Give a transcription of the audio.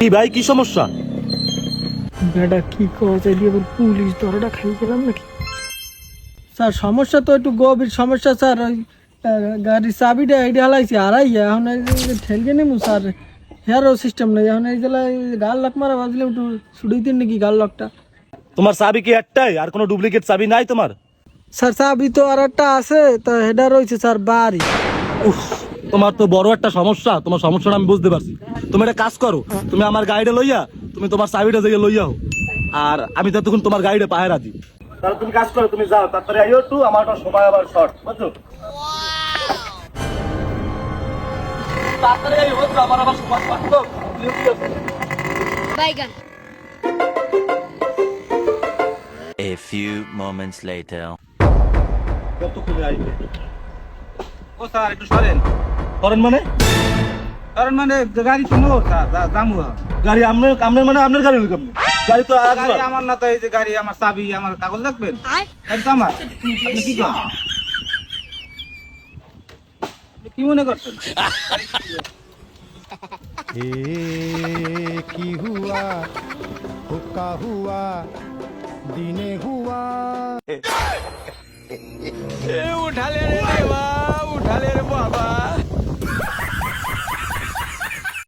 কি ভাই, কি সমস্যা? বেটা কি কথা দিয়ে পুলিশ ধরাটা খাই গেলাম নাকি? স্যার সমস্যা তো একটু গভীর সমস্যা স্যার। ওই গাড়ির চাবিটা এইটা হালাইছি হারাই এখন ঠেলকে নেবো স্যার। হেয়ারও সিস্টেম নেই এখন এই জেলায় গাল লক মারা বাজলে একটু ছুটি দিন নাকি গাল লকটা? তোমার চাবি কি একটাই, আর কোনো ডুপ্লিকেট চাবি নাই তোমার? স্যার চাবি তো আর একটা আছে, তো হেডা রয়েছে স্যার বাড়ি। উফ, তোমার তো বড় একটা সমস্যা। তোমার সমস্যাটা আমি বুঝতে পারছি। তুমি একটা কাজ করো, তুমি আমার গাড়িটা লইয়া তুমি তোমার চাবিটা থেকে লইয়া হো, আর আমি ততক্ষণ তোমার গাড়িটা পাহারা দিই। তাহলে তুমি কাজ করো, তুমি যাও তাড়াতাড়ি আইও একটু, আমার সময় আবার শর্ট, বুঝছো? তাড়াতাড়ি আইও, আমার আবার সময় শর্ট তো। Baigan. A few moments later. কতক্ষণে আইবে? ও স্যার একটু সরেন। করেন মানে? কারণ মানে গাড়ি তো মোর স্যার, জামু। গাড়ি আপনার আপনার মানে আপনার গাড়ি হলো কেমনে? গাড়ি তো গাড়ি আমার না, তো এই যে গাড়ি আমার চাবি আমার কাগজ রাখবেন, গাড়ি তো আমার। আপনি কি করেন? আপনি কি মনে করছেন? কি হুয়া হুকা হুয়া দিনে হুয়া উঠালে রে বাবা, উঠালে রে বাবা।